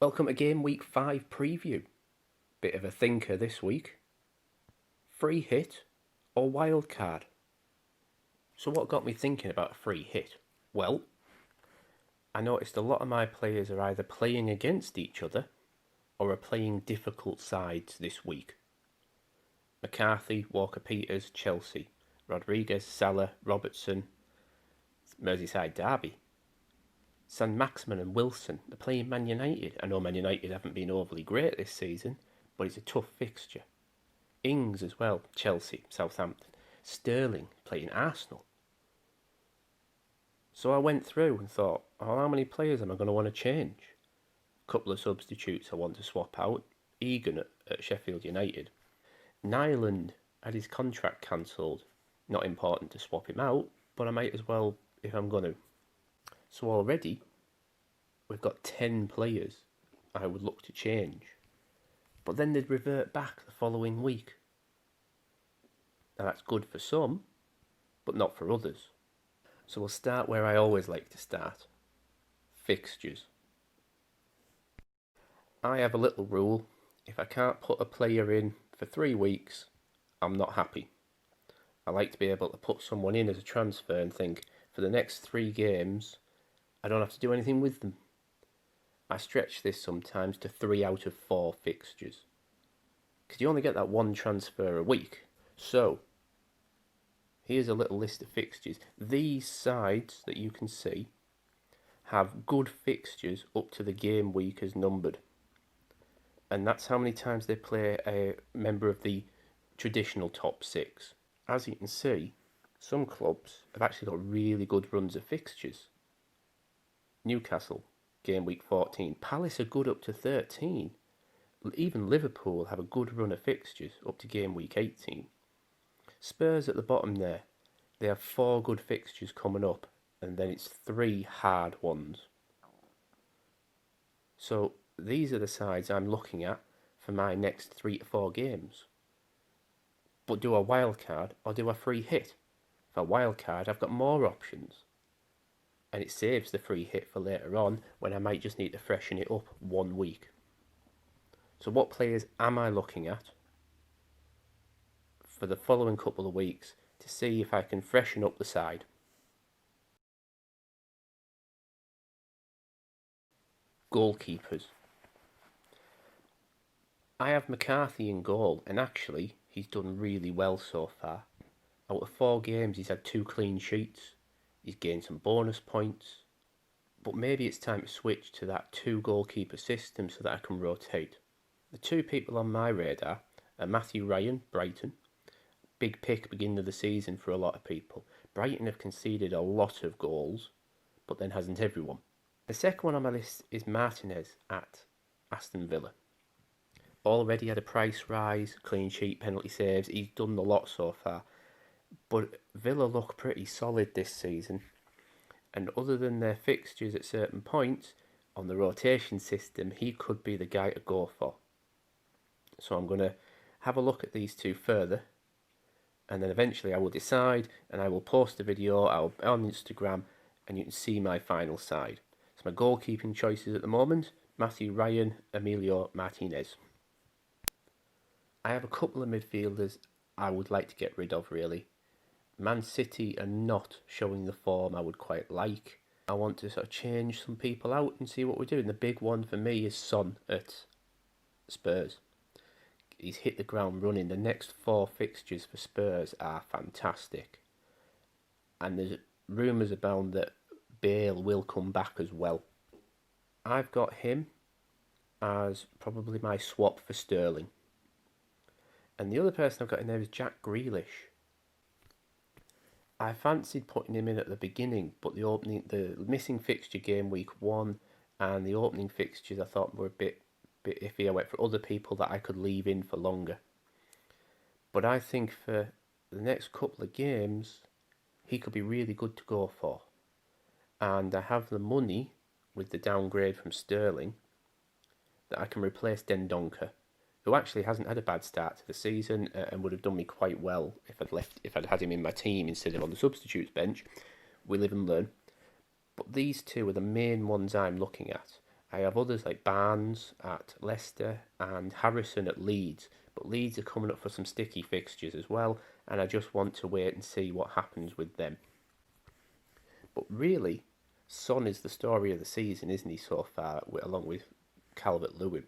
Welcome to Game Week 5 preview. Bit of a thinker this week. Free hit or wild card? So what got me thinking about a free hit? Well, I noticed a lot of my players are either playing against each other or are playing difficult sides this week. McCarthy, Walker-Peters, Chelsea. Rodriguez, Salah, Robertson, Merseyside derby. Saint-Maximin and Wilson are playing Man United. I know Man United haven't been overly great this season, but it's a tough fixture. Ings as well, Chelsea, Southampton. Sterling playing Arsenal. So I went through and thought, how many players am I going to want to change? A couple of substitutes I want to swap out. Egan at Sheffield United. Nyland had his contract cancelled. Not important to swap him out, but I might as well if I'm going to. So already, we've got 10 players I would look to change. But then they'd revert back the following week. Now that's good for some, but not for others. So we'll start where I always like to start. Fixtures. I have a little rule. If I can't put a player in for 3 weeks, I'm not happy. I like to be able to put someone in as a transfer and think, for the next 3 games, I don't have to do anything with them. I stretch this sometimes to 3 out of 4 fixtures. Because you only get that one transfer a week. So, here's a little list of fixtures. These sides that you can see have good fixtures up to the game week as numbered. And that's how many times they play a member of the traditional top 6. As you can see, some clubs have actually got really good runs of fixtures. Newcastle, game week 14. Palace are good up to 13. Even Liverpool have a good run of fixtures up to game week 18. Spurs at the bottom there. They have 4 good fixtures coming up, and then it's 3 hard ones. So these are the sides I'm looking at for my next 3 to 4 games. But do a wild card or do a free hit? For a wild card, I've got more options. And it saves the free hit for later on when I might just need to freshen it up 1 week. So what players am I looking at for the following couple of weeks to see if I can freshen up the side? Goalkeepers. I have McCarthy in goal, and actually he's done really well so far. Out of 4 games he's had 2 clean sheets. He's gained some bonus points. But maybe it's time to switch to that 2 goalkeeper system so that I can rotate. The 2 people on my radar are Matthew Ryan, Brighton. Big pick beginning of the season for a lot of people. Brighton have conceded a lot of goals, but then hasn't everyone. The second one on my list is Martinez at Aston Villa. Already had a price rise, clean sheet, penalty saves. He's done a lot so far. But Villa look pretty solid this season. And other than their fixtures at certain points, on the rotation system, he could be the guy to go for. So I'm going to have a look at these 2 further. And then eventually I will decide and I will post a video on Instagram and you can see my final side. So my goalkeeping choices at the moment, Matthew Ryan, Emilio Martinez. I have a couple of midfielders I would like to get rid of really. Man City are not showing the form I would quite like. I want to sort of change some people out and see what we do. And the big one for me is Son at Spurs. He's hit the ground running. The next 4 fixtures for Spurs are fantastic. And there's rumours abound that Bale will come back as well. I've got him as probably my swap for Sterling. And the other person I've got in there is Jack Grealish. I fancied putting him in at the beginning, but the missing fixture game week 1 and the opening fixtures I thought were a bit iffy. I went for other people that I could leave in for longer. But I think for the next couple of games, he could be really good to go for. And I have the money with the downgrade from Sterling that I can replace Dendoncker, who actually hasn't had a bad start to the season and would have done me quite well if I'd had him in my team instead of on the substitutes bench. We live and learn. But these 2 are the main ones I'm looking at. I have others like Barnes at Leicester and Harrison at Leeds, but Leeds are coming up for some sticky fixtures as well, and I just want to wait and see what happens with them. But really, Son is the story of the season, isn't he, so far, along with Calvert-Lewin?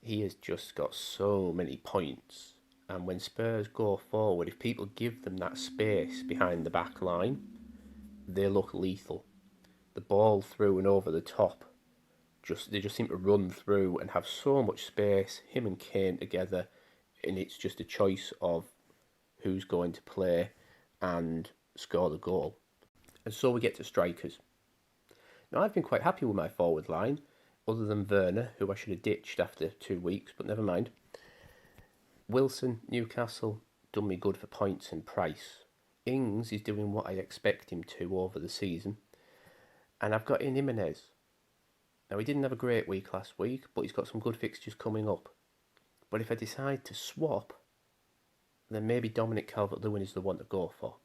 He has just got so many points. And when Spurs go forward, if people give them that space behind the back line, they look lethal. The ball through and over the top, they just seem to run through and have so much space. Him and Kane together, and it's just a choice of who's going to play and score the goal. And so we get to strikers. Now I've been quite happy with my forward line, other than Werner, who I should have ditched after 2 weeks, but never mind. Wilson, Newcastle, done me good for points and price. Ings is doing what I expect him to over the season. And I've got in Jimenez. Now, he didn't have a great week last week, but he's got some good fixtures coming up. But if I decide to swap, then maybe Dominic Calvert-Lewin is the one to go for.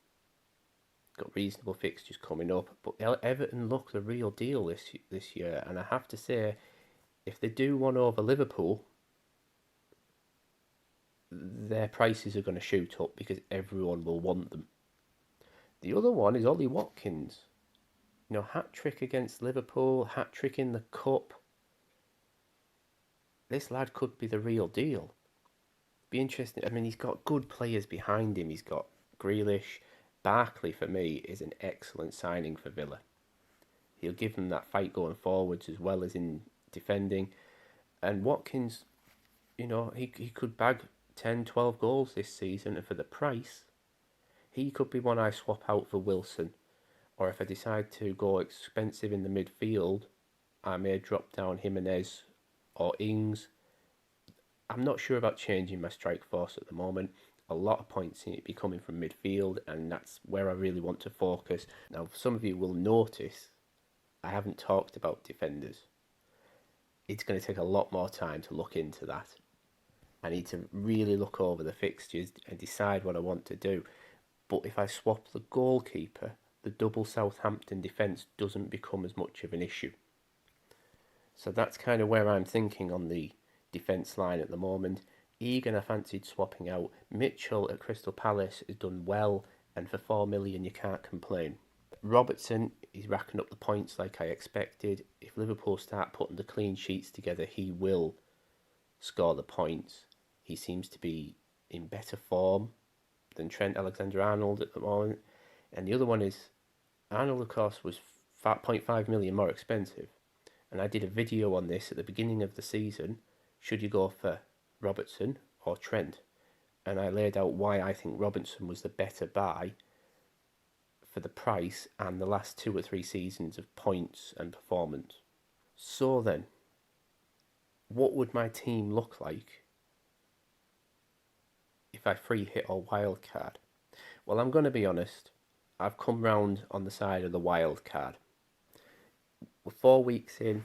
Got reasonable fixtures coming up, but Everton look the real deal this year. And I have to say, if they do one over Liverpool, their prices are going to shoot up because everyone will want them. The other one is Ollie Watkins. You know, hat-trick against Liverpool, hat-trick in the Cup. This lad could be the real deal. Be interesting. I mean, he's got good players behind him. He's got Grealish. Barkley, for me, is an excellent signing for Villa. He'll give them that fight going forwards as well as in defending. And Watkins, you know, he could bag 10, 12 goals this season, and for the price, he could be one I swap out for Wilson. Or if I decide to go expensive in the midfield, I may drop down Jimenez or Ings. I'm not sure about changing my strike force at the moment. A lot of points seem to be coming from midfield, and that's where I really want to focus. Now, some of you will notice I haven't talked about defenders. It's going to take a lot more time to look into that. I need to really look over the fixtures and decide what I want to do. But if I swap the goalkeeper, the double Southampton defence doesn't become as much of an issue. So that's kind of where I'm thinking on the defence line at the moment. Egan I fancied swapping out. Mitchell at Crystal Palace has done well, and for 4 million you can't complain. Robertson is racking up the points like I expected. If Liverpool start putting the clean sheets together, he will score the points. He seems to be in better form than Trent Alexander-Arnold at the moment. And the other one is, Arnold, of course, was 0.5 million more expensive. And I did a video on this at the beginning of the season. Should you go for Robertson or Trent? And I laid out why I think Robertson was the better buy for the price and the last 2 or 3 seasons of points and performance. So then, what would my team look like if I free hit or wild card? Well, I'm going to be honest. I've come round on the side of the wild card. We're 4 weeks in.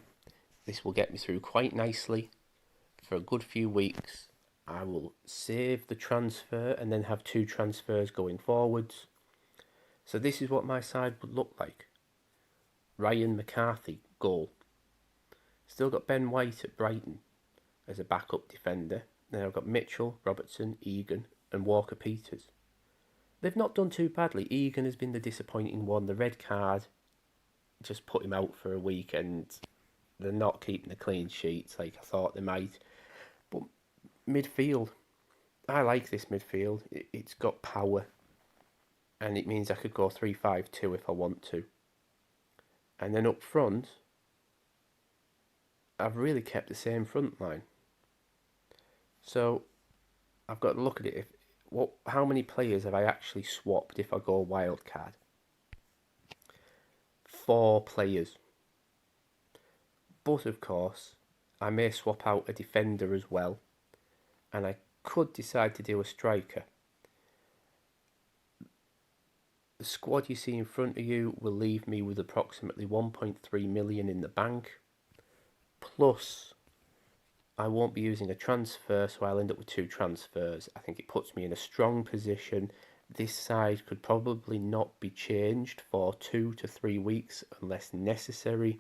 This will get me through quite nicely. For a good few weeks, I will save the transfer and then have 2 transfers going forwards. So this is what my side would look like. Ryan McCarthy, goal. Still got Ben White at Brighton as a backup defender. Then I've got Mitchell, Robertson, Egan and Walker-Peters. They've not done too badly. Egan has been the disappointing one. The red card just put him out for a week, and they're not keeping the clean sheets like I thought they might. But midfield, I like this midfield. It's got power, and it means I could go 3-5-2 if I want to. And then up front, I've really kept the same front line. So I've got to look at it. How many players have I actually swapped if I go wildcard? 4 players. But of course, I may swap out a defender as well, and I could decide to do a striker. The squad you see in front of you will leave me with approximately 1.3 million in the bank. Plus, I won't be using a transfer, so I'll end up with 2 transfers. I think it puts me in a strong position. This side could probably not be changed for 2 to 3 weeks unless necessary.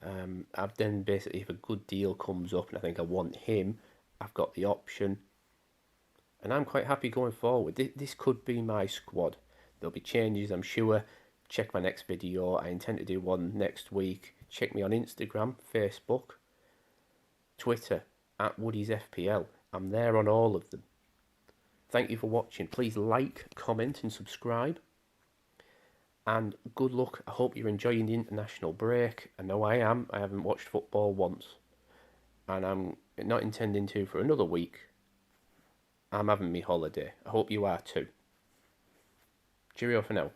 I've then basically, if a good deal comes up and I think I want him, I've got the option, and I'm quite happy going forward. This could be my squad. There'll be changes, I'm sure. Check my next video. I intend to do one next week. Check me on Instagram, Facebook, Twitter, at WoodysFPL. I'm there on all of them. Thank you for watching. Please like, comment, and subscribe. And good luck. I hope you're enjoying the international break. I know I am. I haven't watched football once. And I'm not intending to for another week. I'm having me holiday. I hope you are too. Cheerio for now.